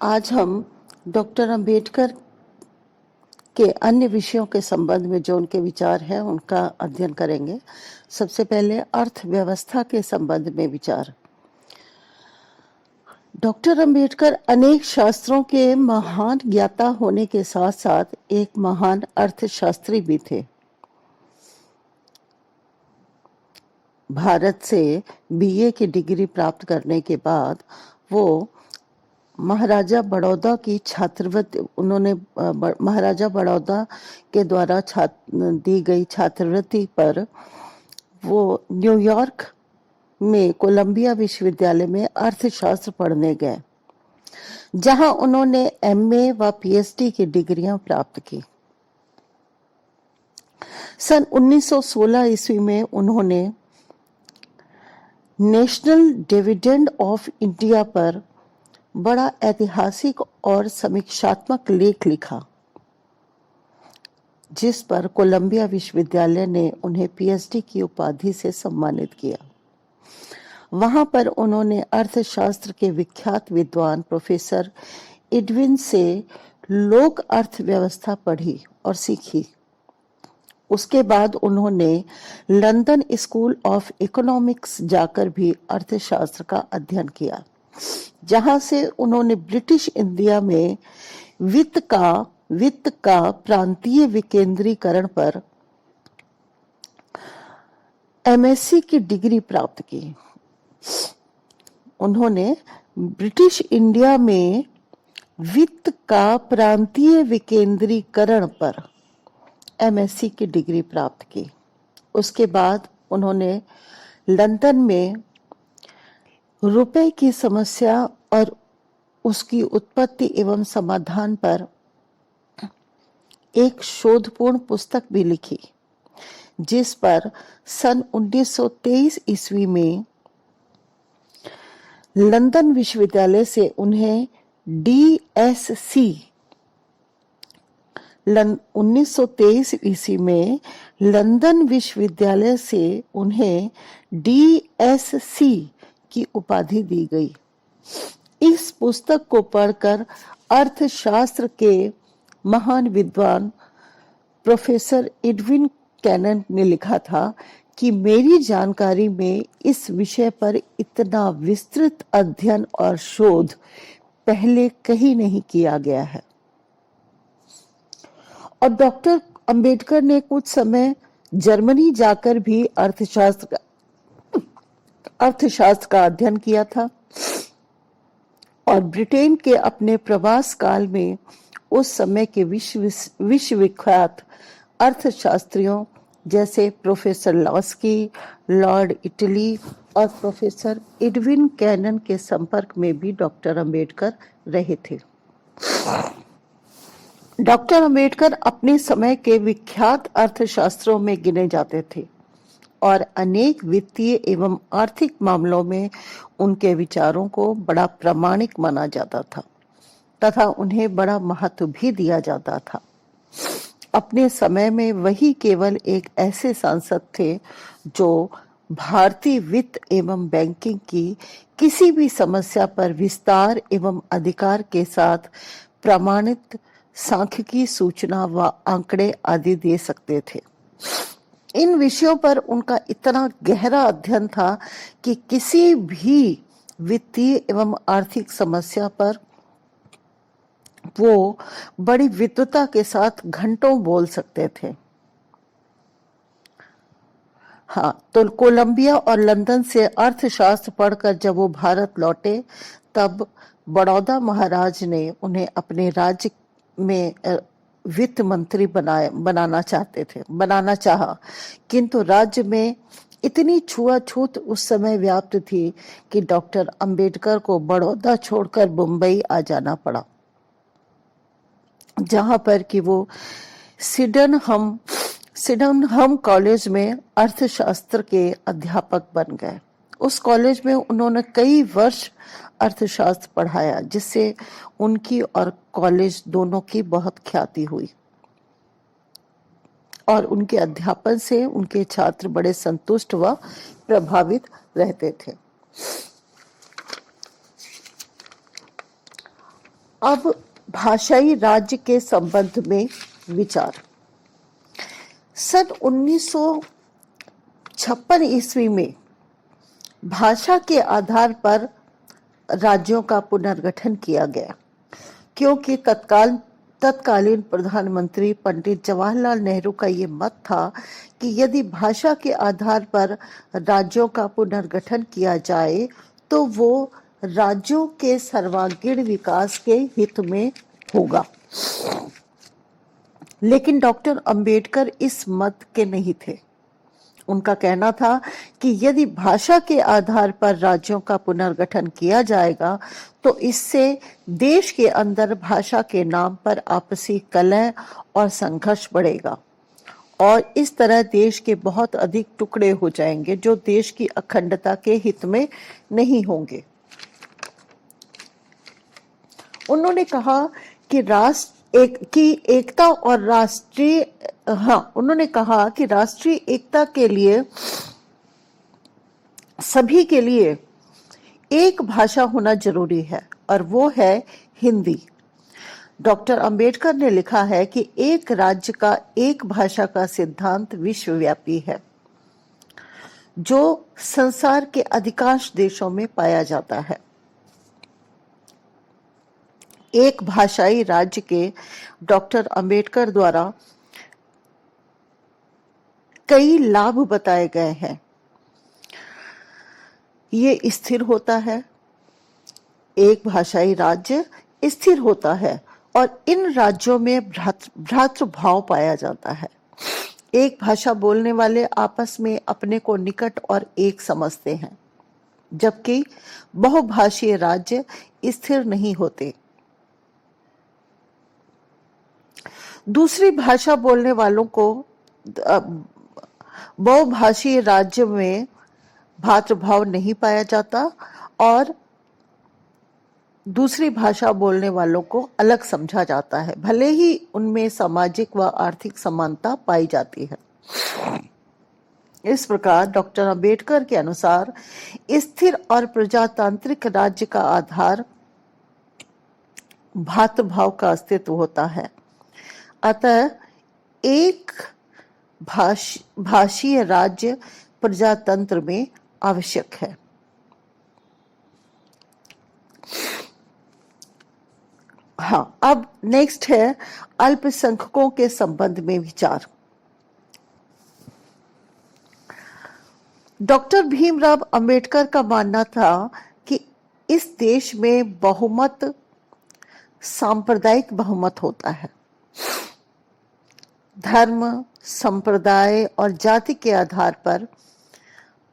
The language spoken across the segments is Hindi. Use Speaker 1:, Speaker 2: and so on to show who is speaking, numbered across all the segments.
Speaker 1: आज हम डॉक्टर अंबेडकर के अन्य विषयों के संबंध में जो उनके विचार हैं उनका अध्ययन करेंगे। सबसे पहले अर्थव्यवस्था के संबंध में विचार। डॉक्टर अंबेडकर अनेक शास्त्रों के महान ज्ञाता होने के साथ साथ एक महान अर्थशास्त्री भी थे। भारत से बीए की डिग्री प्राप्त करने के बाद वो महाराजा बड़ौदा की छात्रवृत्ति महाराजा बड़ौदा के द्वारा दी गई छात्रवृत्ति पर वो न्यूयॉर्क में कोलंबिया विश्वविद्यालय में अर्थशास्त्र पढ़ने गए, जहां उन्होंने एमए व पीएचडी की डिग्रियां प्राप्त की। सन 1916 ईस्वी में उन्होंने नेशनल डिविडेंड ऑफ इंडिया पर बड़ा ऐतिहासिक और समीक्षात्मक लेख लिखा, जिस पर कोलंबिया विश्वविद्यालय ने उन्हें पीएचडी की उपाधि से सम्मानित किया। वहां पर उन्होंने अर्थशास्त्र के विख्यात विद्वान प्रोफेसर एडविन से लोक अर्थव्यवस्था पढ़ी और सीखी। उसके बाद उन्होंने लंदन स्कूल ऑफ इकोनॉमिक्स जाकर भी अर्थशास्त्र का अध्ययन किया, जहां से उन्होंने ब्रिटिश इंडिया में वित्त का प्रांतीय विकेंद्रीकरण पर एमएससी की डिग्री प्राप्त की। उन्होंने ब्रिटिश इंडिया में वित्त का प्रांतीय विकेंद्रीकरण पर एमएससी की डिग्री प्राप्त की। उसके बाद उन्होंने लंदन में रुपए की समस्या और उसकी उत्पत्ति एवं समाधान पर एक शोधपूर्ण पुस्तक भी लिखी, जिस पर सन 1923 ईस्वी में लंदन विश्वविद्यालय से उन्हें डीएससी 1923 ईस्वी में लंदन विश्वविद्यालय से उन्हें डीएससी की उपाधि दी गई। इस पुस्तक को पढ़कर अर्थशास्त्र के महान विद्वान प्रोफेसर एडविन कैनन ने लिखा था कि मेरी जानकारी में इस विषय पर इतना विस्तृत अध्ययन और शोध पहले कहीं नहीं किया गया है। और डॉक्टर अंबेडकर ने कुछ समय जर्मनी जाकर भी अर्थशास्त्र का अध्ययन किया था और ब्रिटेन के अपने प्रवास काल में उस समय के विश्वविख्यात अर्थशास्त्रियों जैसे प्रोफेसर लॉस्की, लॉर्ड इटली और प्रोफेसर एडविन कैनन के संपर्क में भी डॉक्टर अंबेडकर रहे थे। डॉक्टर अंबेडकर अपने समय के विख्यात अर्थशास्त्रों में गिने जाते थे और अनेक वित्तीय एवं आर्थिक मामलों में उनके विचारों को बड़ा प्रामाणिक माना जाता था तथा उन्हें बड़ा महत्व भी दिया जाता था। अपने समय में वही केवल एक ऐसे सांसद थे जो भारतीय वित्त एवं बैंकिंग की किसी भी समस्या पर विस्तार एवं अधिकार के साथ प्रमाणित सांख्यिकी सूचना व आंकड़े आदि दे सकते थे। इन विषयों पर उनका इतना गहरा अध्ययन था कि किसी भी वित्तीय एवं आर्थिक समस्या पर वो बड़ी विद्वता के साथ घंटों बोल सकते थे। हाँ, तो कोलंबिया और लंदन से अर्थशास्त्र पढ़कर जब वो भारत लौटे, तब बड़ौदा महाराज ने उन्हें अपने राज्य में वित्त मंत्री बनाना चाहा, किंतु राज्य में इतनी छुआछूत उस समय व्याप्त थी कि डॉक्टर अंबेडकर को बड़ौदा छोड़कर मुंबई आ जाना पड़ा, जहां पर कि वो सिडनहम कॉलेज में अर्थशास्त्र के अध्यापक बन गए। उस कॉलेज में उन्होंने कई वर्ष अर्थशास्त्र पढ़ाया, जिससे उनकी और कॉलेज दोनों की बहुत ख्याति हुई और उनके अध्यापन से उनके छात्र बड़े संतुष्ट व प्रभावित रहते थे। अब भाषाई राज्य के संबंध में विचार। सन 1956 ईस्वी में भाषा के आधार पर राज्यों का पुनर्गठन किया गया, क्योंकि तत्कालीन प्रधानमंत्री पंडित जवाहरलाल नेहरू का ये मत था कि यदि भाषा के आधार पर राज्यों का पुनर्गठन किया जाए तो वो राज्यों के सर्वांगीण विकास के हित में होगा। लेकिन डॉक्टर अंबेडकर इस मत के नहीं थे। उनका कहना था कि यदि भाषा के आधार पर राज्यों का पुनर्गठन किया जाएगा तो इससे देश के अंदर भाषा के नाम पर आपसी कलह और संघर्ष बढ़ेगा और इस तरह देश के बहुत अधिक टुकड़े हो जाएंगे जो देश की अखंडता के हित में नहीं होंगे। उन्होंने कहा कि उन्होंने कहा कि राष्ट्रीय एकता के लिए सभी के लिए एक भाषा होना जरूरी है और वो है हिंदी। डॉक्टर अंबेडकर ने लिखा है कि एक राज्य का एक भाषा का सिद्धांत विश्वव्यापी है जो संसार के अधिकांश देशों में पाया जाता है। एक भाषाई राज्य के डॉक्टर अंबेडकर द्वारा कई लाभ बताए गए हैं। ये स्थिर होता है, एक भाषाई राज्य स्थिर होता है और इन राज्यों में भ्रातृभाव पाया जाता है। एक भाषा बोलने वाले आपस में अपने को निकट और एक समझते हैं, जबकि बहुभाषीय राज्य स्थिर नहीं होते। दूसरी भाषा बोलने वालों को बहुभाषीय राज्य में भ्रातृभाव नहीं पाया जाता और दूसरी भाषा बोलने वालों को अलग समझा जाता है, भले ही उनमें सामाजिक व आर्थिक समानता पाई जाती है। इस प्रकार डॉक्टर अंबेडकर के अनुसार स्थिर और प्रजातांत्रिक राज्य का आधार भ्रातृभाव का अस्तित्व होता है। अतः एक भाषीय राज्य प्रजातंत्र में आवश्यक है। हाँ, अब नेक्स्ट है अल्पसंख्यकों के संबंध में विचार। डॉक्टर भीमराव अंबेडकर का मानना था कि इस देश में बहुमत सांप्रदायिक बहुमत होता है। धर्म, संप्रदाय और जाति के आधार पर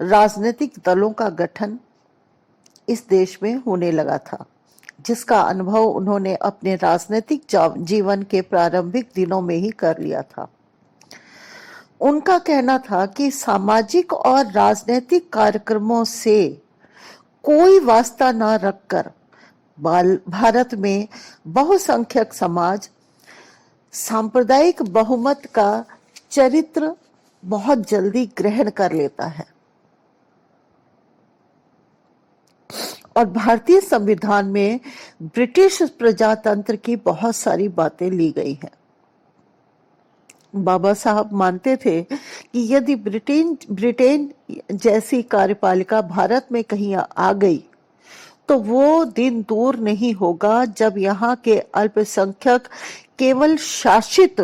Speaker 1: राजनीतिक दलों का गठन इस देश में होने लगा था, जिसका अनुभव उन्होंने अपने राजनीतिक जीवन के प्रारंभिक दिनों में ही कर लिया था। उनका कहना था कि सामाजिक और राजनीतिक कार्यक्रमों से कोई वास्ता न रखकर भारत में बहुसंख्यक समाज सांप्रदायिक बहुमत का चरित्र बहुत जल्दी ग्रहण कर लेता है और भारतीय संविधान में ब्रिटिश प्रजातंत्र की बहुत सारी बातें ली गई हैं। बाबा साहब मानते थे कि यदि ब्रिटेन जैसी कार्यपालिका भारत में कहीं आ गई तो वो दिन दूर नहीं होगा जब यहाँ के अल्पसंख्यक केवल शासित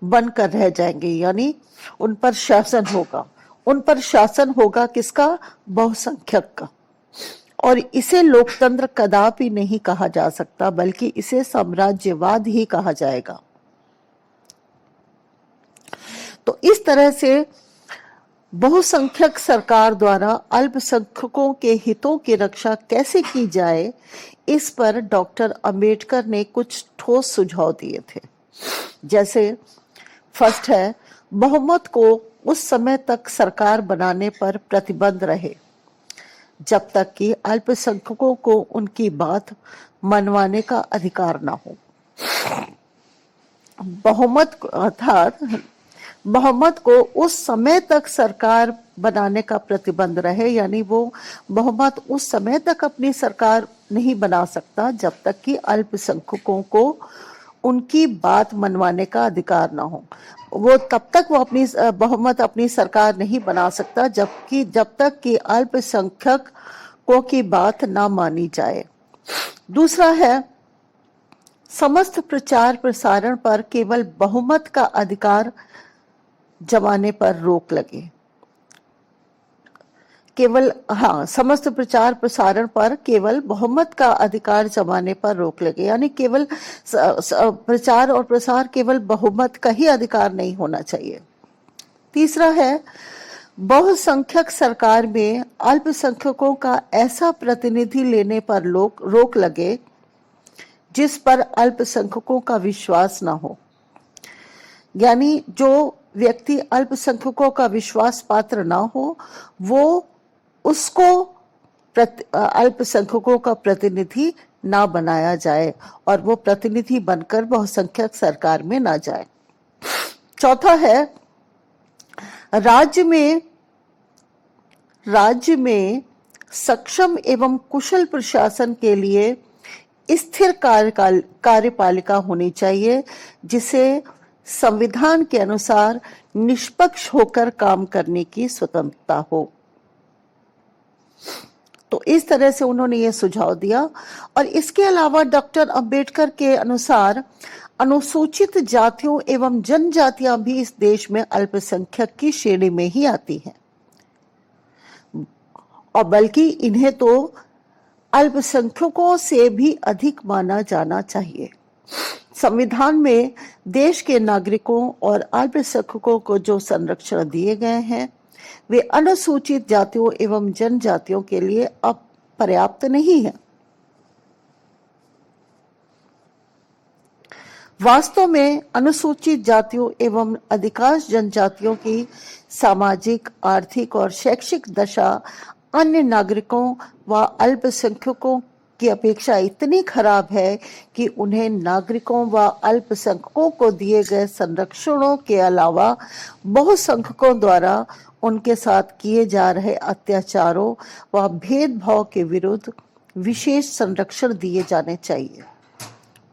Speaker 1: बनकर रह जाएंगे, यानी उन पर शासन होगा। उन पर शासन होगा किसका? बहुसंख्यक का। और इसे लोकतंत्र कदापि नहीं कहा जा सकता, बल्कि इसे साम्राज्यवाद ही कहा जाएगा। तो इस तरह से बहुसंख्यक सरकार द्वारा अल्पसंख्यकों के हितों की रक्षा कैसे की जाए, इस पर डॉक्टर अंबेडकर ने कुछ ठोस सुझाव दिए थे। जैसे फर्स्ट है, बहुमत को उस समय तक सरकार बनाने पर प्रतिबंध रहे जब तक कि अल्पसंख्यकों को उनकी बात मनवाने का अधिकार ना हो। बहुमत को उस समय तक सरकार बनाने का प्रतिबंध रहे, यानी वो बहुमत उस समय तक अपनी सरकार नहीं बना सकता जब तक कि अल्पसंख्यकों को उनकी बात मनवाने का अधिकार ना हो। वो तब तक वो अपनी बहुमत अपनी सरकार नहीं बना सकता जब तक कि अल्पसंख्यकों की बात ना मानी जाए। दूसरा है, समस्त प्रचार प्रसारण पर केवल बहुमत का अधिकार जमाने पर रोक लगे। समस्त प्रचार प्रसारण पर केवल बहुमत का अधिकार जमाने पर रोक लगे, यानी केवल प्रचार और प्रसार केवल बहुमत का ही अधिकार नहीं होना चाहिए। तीसरा है, बहुसंख्यक सरकार में अल्पसंख्यकों का ऐसा प्रतिनिधि लेने पर रोक लगे जिस पर अल्पसंख्यकों का विश्वास ना हो, यानी जो व्यक्ति अल्पसंख्यकों का विश्वास पात्र ना हो वो उसको अल्पसंख्यकों का प्रतिनिधि ना बनाया जाए और वो प्रतिनिधि बनकर बहुसंख्यक सरकार में ना जाए। चौथा है, राज्य में सक्षम एवं कुशल प्रशासन के लिए स्थिर कार्यपालिका होनी चाहिए जिसे संविधान के अनुसार निष्पक्ष होकर काम करने की स्वतंत्रता हो। तो इस तरह से उन्होंने ये सुझाव दिया। और इसके अलावा डॉक्टर अंबेडकर के अनुसार अनुसूचित जातियों एवं जनजातियां भी इस देश में अल्पसंख्यक की श्रेणी में ही आती हैं, और बल्कि इन्हें तो अल्पसंख्यकों से भी अधिक माना जाना चाहिए। संविधान में देश के नागरिकों और अल्पसंख्यकों को जो संरक्षण दिए गए हैं वे अनुसूचित जातियों एवं जनजातियों के लिए अब पर्याप्त नहीं है। वास्तव में अनुसूचित जातियों एवं अधिकांश जनजातियों की सामाजिक, आर्थिक और शैक्षिक दशा अन्य नागरिकों व अल्पसंख्यकों की अपेक्षा इतनी खराब है कि उन्हें नागरिकों व अल्पसंख्यकों को दिए गए संरक्षणों के अलावा बहुसंख्यकों द्वारा उनके साथ किए जा रहे अत्याचारों व भेदभाव के विरुद्ध विशेष संरक्षण दिए जाने चाहिए।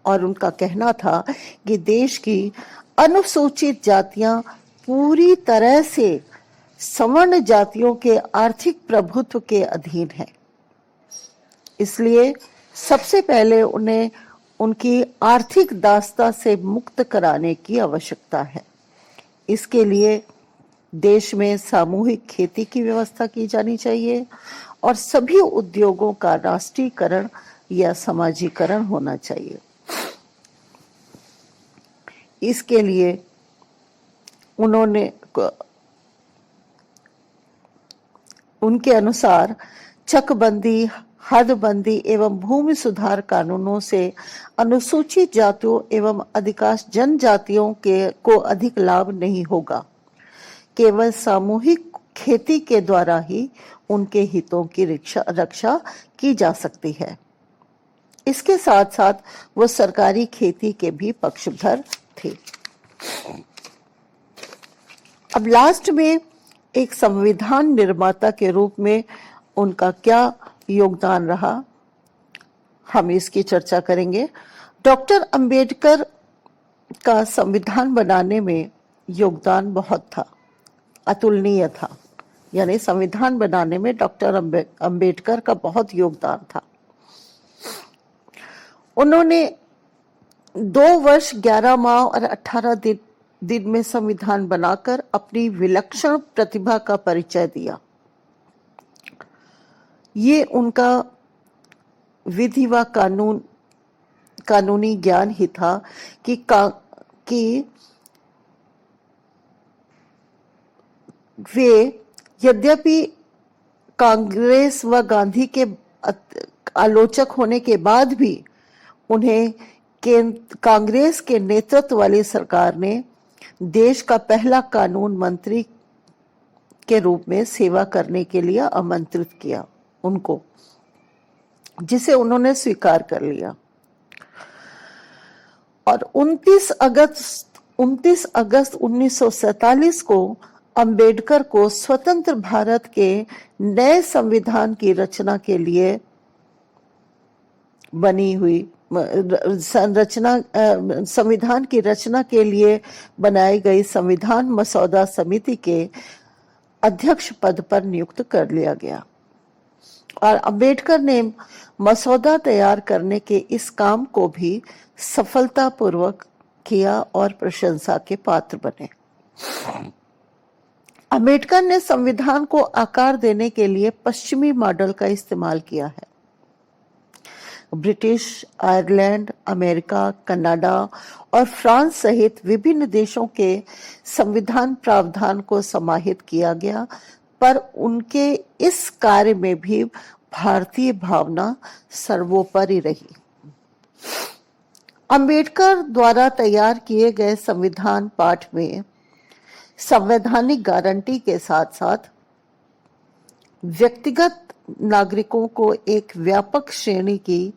Speaker 1: और उनका कहना था कि देश की अनुसूचित जातियां पूरी तरह से सवर्ण जातियों के आर्थिक प्रभुत्व के अधीन है, इसलिए सबसे पहले उन्हें उनकी आर्थिक दासता से मुक्त कराने की आवश्यकता है। इसके लिए देश में सामूहिक खेती की व्यवस्था की जानी चाहिए और सभी उद्योगों का राष्ट्रीयकरण या समाजीकरण होना चाहिए। इसके लिए उनके अनुसार चकबंदी, हदबंदी एवं भूमि सुधार कानूनों से अनुसूचित जातियों एवं अधिकांश जनजातियों को अधिक लाभ नहीं होगा। केवल सामूहिक खेती के द्वारा ही उनके हितों की रक्षा की जा सकती है। इसके साथ साथ वो सरकारी खेती के भी पक्षधर थे। अब लास्ट में एक संविधान निर्माता के रूप में उनका क्या योगदान रहा, हम इसकी चर्चा करेंगे। डॉक्टर अंबेडकर का संविधान बनाने में योगदान बहुत था, अतुलनीय था। यानी संविधान बनाने में डॉक्टर अंबेडकर का बहुत योगदान था। उन्होंने 2 वर्ष 11 माह और 18 दिन में संविधान बनाकर अपनी विलक्षण प्रतिभा का परिचय दिया। ये उनका विधि व कानूनी ज्ञान ही था कि वे यद्यपि कांग्रेस व गांधी के आलोचक होने के बाद भी उन्हें कांग्रेस के नेतृत्व वाली सरकार ने देश का पहला कानून मंत्री के रूप में सेवा करने के लिए आमंत्रित किया उनको, जिसे उन्होंने स्वीकार कर लिया। और 29 अगस्त 1947 को अंबेडकर को स्वतंत्र भारत के नए संविधान की रचना के लिए बनी हुई संविधान की रचना के लिए बनाई गई संविधान मसौदा समिति के अध्यक्ष पद पर नियुक्त कर लिया गया और अंबेडकर ने मसौदा तैयार करने के इस काम को भी सफलतापूर्वक किया और प्रशंसा के पात्र बने। अंबेडकर ने संविधान को आकार देने के लिए पश्चिमी मॉडल का इस्तेमाल किया है। ब्रिटिश, आयरलैंड, अमेरिका, कनाडा और फ्रांस सहित विभिन्न देशों के संविधान प्रावधान को समाहित किया गया, पर उनके इस कार्य में भी भारतीय भावना सर्वोपरि रही। अंबेडकर द्वारा तैयार किए गए संविधान पाठ में संवैधानिक गारंटी के साथ साथ व्यक्तिगत नागरिकों को एक व्यापक श्रेणी की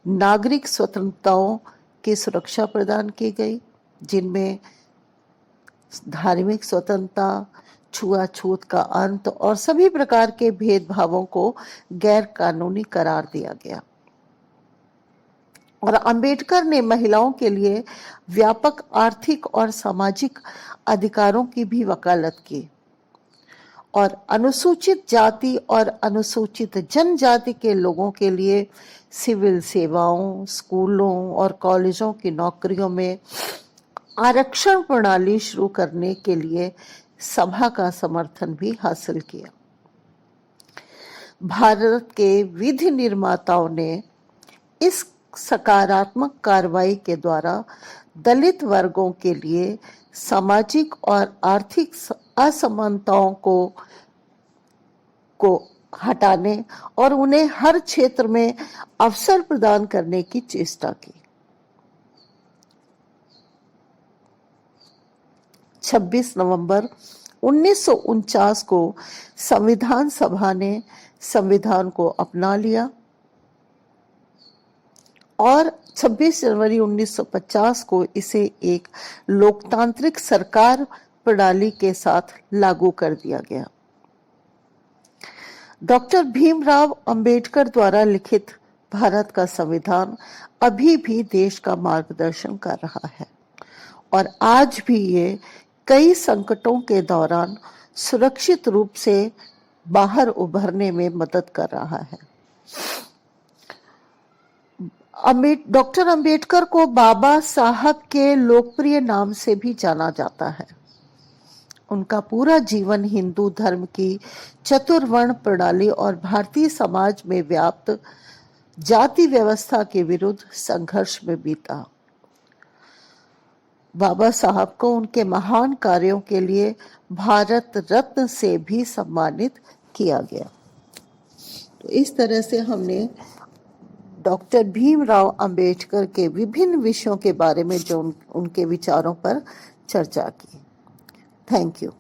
Speaker 1: नागरिक स्वतंत्रताओं की सुरक्षा प्रदान की गई, जिनमें धार्मिक स्वतंत्रता, छुआछूत का अंत और सभी प्रकार के भेदभावों को गैर कानूनी करार दिया गया। और अंबेडकर ने महिलाओं के लिए व्यापक आर्थिक और सामाजिक अधिकारों की भी वकालत की और अनुसूचित जाति और अनुसूचित जनजाति के लोगों के लिए सिविल सेवाओं, स्कूलों और कॉलेजों की नौकरियों में आरक्षण प्रणाली शुरू करने के लिए सभा का समर्थन भी हासिल किया। भारत के विधि निर्माताओं ने इस सकारात्मक कार्रवाई के द्वारा दलित वर्गों के लिए सामाजिक और आर्थिक असमानताओं को हटाने और उन्हें हर क्षेत्र में अवसर प्रदान करने की चेष्टा की। 26 नवंबर 1949 को संविधान सभा ने संविधान को अपना लिया और 26 जनवरी 1950 को इसे एक लोकतांत्रिक सरकार प्रणाली के साथ लागू कर दिया गया। डॉक्टर भीमराव अंबेडकर द्वारा लिखित भारत का संविधान अभी भी देश का मार्गदर्शन कर रहा है और आज भी ये कई संकटों के दौरान सुरक्षित रूप से बाहर उभरने में मदद कर रहा है। डॉक्टर अंबेडकर को बाबा साहब के लोकप्रिय नाम से भी जाना जाता है। उनका पूरा जीवन हिंदू धर्म की चतुर्वर्ण प्रणाली और भारतीय समाज में व्याप्त जाति व्यवस्था के विरुद्ध संघर्ष में बीता। बाबा साहब को उनके महान कार्यों के लिए भारत रत्न से भी सम्मानित किया गया। तो इस तरह से हमने डॉक्टर भीमराव अंबेडकर के विभिन्न विषयों के बारे में जो उनके विचारों पर चर्चा की। Thank you.